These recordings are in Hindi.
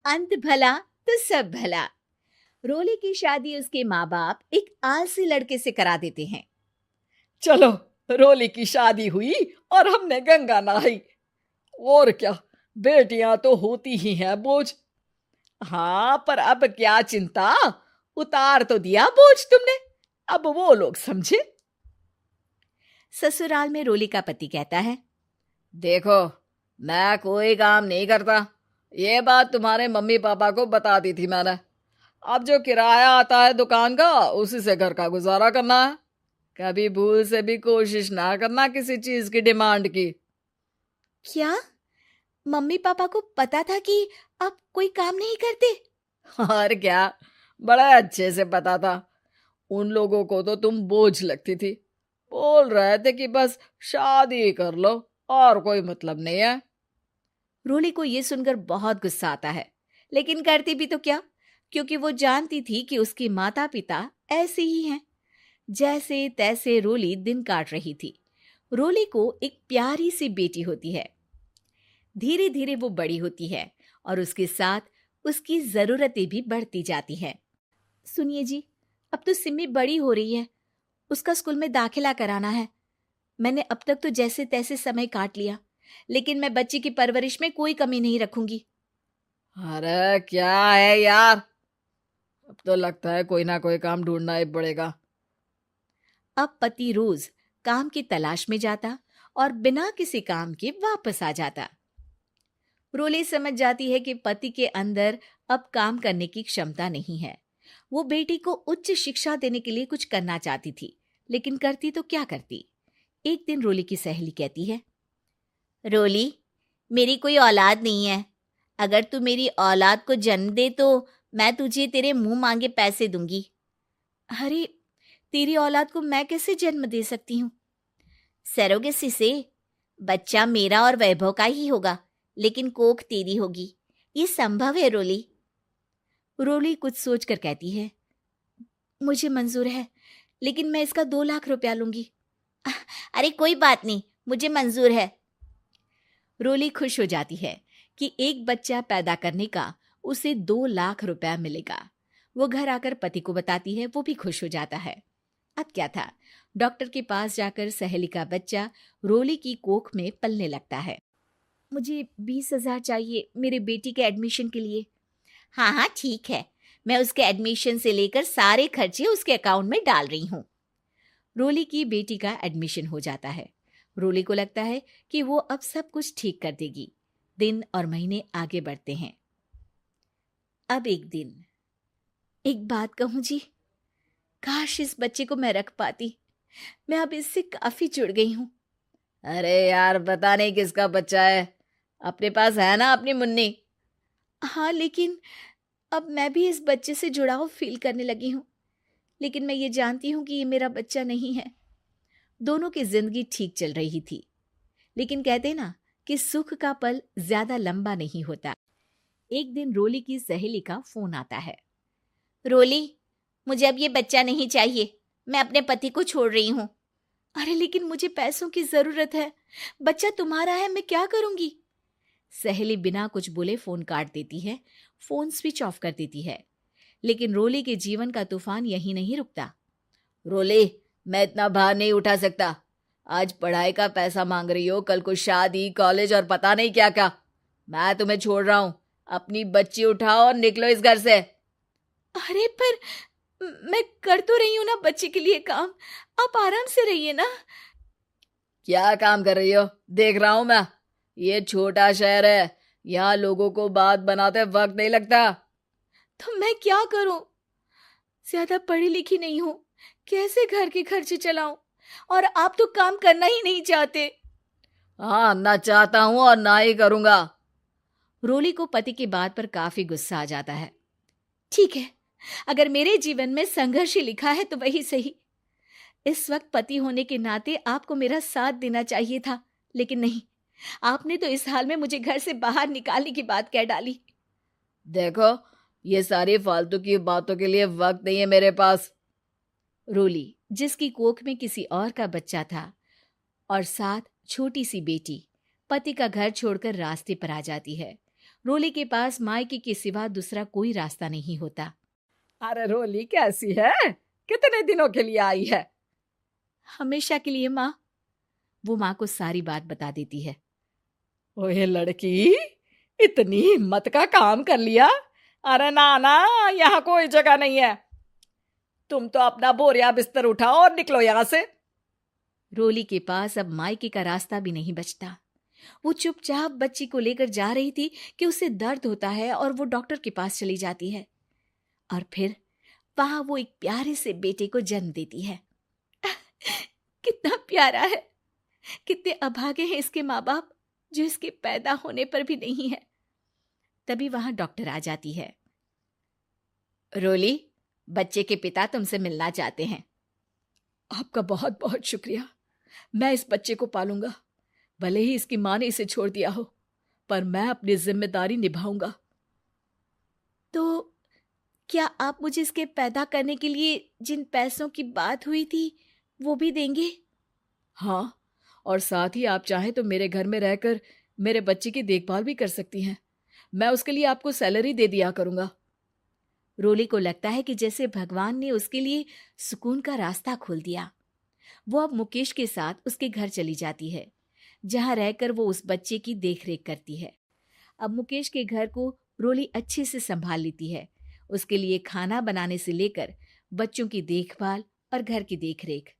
अंत भला तो सब भला। रोली की शादी उसके माँ बाप एक आलसी लड़के से करा देते हैं। चलो, रोली की शादी हुई और हमने गंगा नहाई। और क्या, बेटियां तो होती ही हैं बोझ। हाँ, पर अब क्या चिंता, उतार तो दिया बोझ तुमने, अब वो लोग समझे। ससुराल में रोली का पति कहता है, देखो, मैं कोई काम नहीं करता, ये बात तुम्हारे मम्मी पापा को बता दी थी मैंने। अब जो किराया आता है दुकान का, उसी से घर का गुजारा करना है। कभी भूल से भी कोशिश ना करना किसी चीज की डिमांड की। क्या मम्मी पापा को पता था कि आप कोई काम नहीं करते? और क्या, बड़ा अच्छे से पता था। उन लोगों को तो तुम बोझ लगती थी, बोल रहे थे कि बस शादी कर लो और कोई मतलब नहीं है। रोली को यह सुनकर बहुत गुस्सा आता है, लेकिन करती भी तो क्या, क्योंकि वो जानती थी कि उसके माता पिता ऐसे ही हैं। जैसे तैसे रोली दिन काट रही थी। रोली को एक प्यारी सी बेटी होती है। धीरे धीरे वो बड़ी होती है और उसके साथ उसकी जरूरतें भी बढ़ती जाती हैं। सुनिए जी, अब तो सिमी बड़ी हो रही है, उसका स्कूल में दाखिला कराना है। मैंने अब तक तो जैसे तैसे समय काट लिया, लेकिन मैं बच्ची की परवरिश में कोई कमी नहीं रखूंगी। अरे क्या है यार, अब तो लगता है कोई ना कोई काम ढूंढना ही पड़ेगा। अब पति रोज काम की तलाश में जाता और बिना किसी काम के वापस आ जाता। रोली समझ जाती है कि पति के अंदर अब काम करने की क्षमता नहीं है। वो बेटी को उच्च शिक्षा देने के लिए कुछ करना चाहती थी, लेकिन करती तो क्या करती। एक दिन रोली की सहेली कहती है, रोली, मेरी कोई औलाद नहीं है। अगर तू मेरी औलाद को जन्म दे तो मैं तुझे तेरे मुंह मांगे पैसे दूंगी। अरे, तेरी औलाद को मैं कैसे जन्म दे सकती हूँ? सरोगेसी से। बच्चा मेरा और वैभव का ही होगा, लेकिन कोख तेरी होगी। ये संभव है रोली। रोली कुछ सोचकर कहती है, मुझे मंजूर है, लेकिन मैं इसका 2 लाख रुपया लूंगी। अरे कोई बात नहीं, मुझे मंजूर है। रोली खुश हो जाती है कि एक बच्चा पैदा करने का उसे 2 लाख रुपया मिलेगा। वो घर आकर पति को बताती है, वो भी खुश हो जाता है। अब क्या था, डॉक्टर के पास जाकर सहेली का बच्चा रोली की कोख में पलने लगता है। मुझे 20,000 चाहिए मेरे बेटी के एडमिशन के लिए। हाँ हाँ ठीक है, मैं उसके एडमिशन से लेकर सारे खर्चे उसके अकाउंट में डाल रही हूँ। रोली की बेटी का एडमिशन हो जाता है। रोली को लगता है कि वो अब सब कुछ ठीक कर देगी। दिन और महीने आगे बढ़ते हैं। अब एक दिन, एक बात कहूँ जी, काश इस बच्चे को मैं रख पाती। मैं अब इससे काफी जुड़ गई हूँ। अरे यार, पता नहीं किसका बच्चा है, अपने पास है ना अपनी मुन्नी। हाँ, लेकिन अब मैं भी इस बच्चे से जुड़ाव फील करने लगी हूँ। लेकिन मैं ये जानती हूँ कि ये मेरा बच्चा नहीं है। दोनों की जिंदगी ठीक चल रही थी, लेकिन कहते ना कि सुख का पल ज्यादा लंबा नहीं होता। एक दिन रोली की सहेली का फोन आता है। रोली, मुझे अब ये बच्चा नहीं चाहिए, मैं अपने पति को छोड़ रही हूँ। अरे लेकिन मुझे पैसों की जरूरत है, बच्चा तुम्हारा है, मैं क्या करूंगी? सहेली बिना कुछ बोले फोन काट देती है, फोन स्विच ऑफ कर देती है। लेकिन रोली के जीवन का तूफान यहीं नहीं रुकता। रोली, मैं इतना भार नहीं उठा सकता। आज पढ़ाई का पैसा मांग रही हो, कल को शादी, कॉलेज और पता नहीं क्या क्या। मैं तुम्हें छोड़ रहा हूँ, अपनी बच्ची उठाओ और निकलो इस घर से। अरे पर मैं कर तो रही हूं ना बच्चे के लिए काम, आप आराम से रहिए ना। क्या काम कर रही हो, देख रहा हूं मैं। ये छोटा शहर है, यहाँ लोगों को बात बनाते वक्त नहीं लगता। तो मैं क्या करूं? ज्यादा पढ़ी लिखी नहीं हूं, कैसे घर के खर्चे चलाऊं? और आप तो काम करना ही नहीं चाहते। हाँ, ना चाहता हूं और ना ही करूंगा। रोली को पति की बात पर काफी गुस्सा आ जाता है। ठीक है, अगर मेरे जीवन में संघर्ष ही लिखा है तो वही सही। इस वक्त पति होने के नाते आपको मेरा साथ देना चाहिए था, लेकिन नहीं, आपने तो इस हाल में मुझे घर से बाहर निकालने की बात कह डाली। देखो, ये सारी फालतू की बातों के लिए वक्त नहीं है मेरे पास। रोली, जिसकी कोख में किसी और का बच्चा था और साथ छोटी सी बेटी, पति का घर छोड़कर रास्ते पर आ जाती है। रोली के पास मायके के सिवा दूसरा कोई रास्ता नहीं होता। अरे रोली कैसी है? कितने दिनों के लिए आई है? हमेशा के लिए माँ। वो माँ को सारी बात बता देती है। ओए लड़की, इतनी हिम्मत का काम कर लिया। अरे ना ना, यहाँ कोई जगह नहीं है। तुम तो अपना बोरिया बिस्तर उठाओ और निकलो यहाँ से। रोली के पास अब मायके का रास्ता भी नहीं बचता। वो चुपचाप बच्ची को लेकर जा रही थी कि उसे दर्द होता है और वो डॉक्टर के पास चली जाती है और फिर वहां वो एक प्यारे से बेटे को जन्म देती है। कितना प्यारा है, कितने अभागे हैं इसके माँ बाप जो इसके पैदा होने पर भी नहीं है। तभी वहां डॉक्टर आ जाती है। रोली, बच्चे के पिता तुमसे मिलना चाहते हैं। आपका बहुत बहुत शुक्रिया। मैं इस बच्चे को पालूंगा, भले ही इसकी माँ ने इसे छोड़ दिया हो, पर मैं अपनी जिम्मेदारी निभाऊंगा। तो क्या आप मुझे इसके पैदा करने के लिए जिन पैसों की बात हुई थी वो भी देंगे? हाँ, और साथ ही आप चाहें तो मेरे घर में रहकर मेरे बच्चे की देखभाल भी कर सकती हैं। मैं उसके लिए आपको सैलरी दे दिया करूंगा। रोली को लगता है कि जैसे भगवान ने उसके लिए सुकून का रास्ता खोल दिया। वो अब मुकेश के साथ उसके घर चली जाती है, जहां रहकर वो उस बच्चे की देखरेख करती है। अब मुकेश के घर को रोली अच्छे से संभाल लेती है। उसके लिए खाना बनाने से लेकर बच्चों की देखभाल और घर की देखरेख।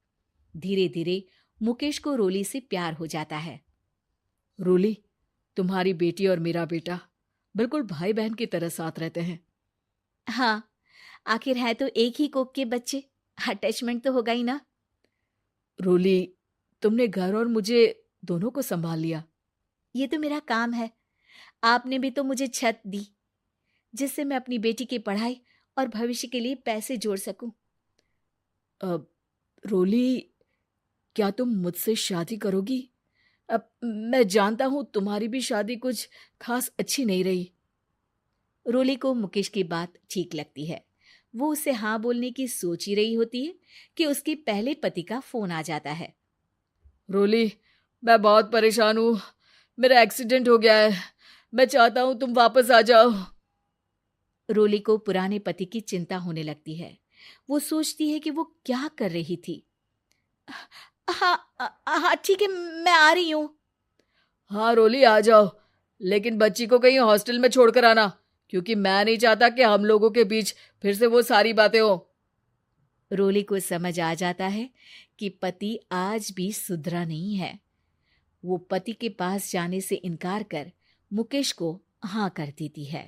धीरे धीरे मुकेश को रोली से प्यार हो जाता है। रोली, तुम्हारी बेटी और मेरा बेटा बिल्कुल भाई बहन की तरह साथ रहते हैं। हाँ, आखिर है तो एक ही कोख के बच्चे, अटैचमेंट तो होगा ही ना। रोली, तुमने घर और मुझे दोनों को संभाल लिया। ये तो मेरा काम है। आपने भी तो मुझे छत दी जिससे मैं अपनी बेटी की पढ़ाई और भविष्य के लिए पैसे जोड़ सकूं। अब रोली, क्या तुम मुझसे शादी करोगी? अब मैं जानता हूं तुम्हारी भी शादी कुछ खास अच्छी नहीं रही। रोली को मुकेश की बात ठीक लगती है। वो उसे हाँ बोलने की सोच ही रही होती है कि उसके पहले पति का फोन आ जाता है। रोली, मैं बहुत परेशान हूं। मेरा एक्सीडेंट हो गया है। मैं चाहता हूं तुम वापस आ जाओ। रोली को पुराने पति की चिंता होने लगती है। वो सोचती है कि वो क्या कर रही थी। हाँ हाँ ठीक है, मैं आ रही हूँ। हाँ रोली, आ जाओ, लेकिन बच्ची को कहीं हॉस्टल में छोड़कर आना, क्योंकि मैं नहीं चाहता कि हम लोगों के बीच फिर से वो सारी बातें हो। रोली को समझ आ जाता है कि पति आज भी सुधरा नहीं है। वो पति के पास जाने से इनकार कर मुकेश को हाँ कर देती है।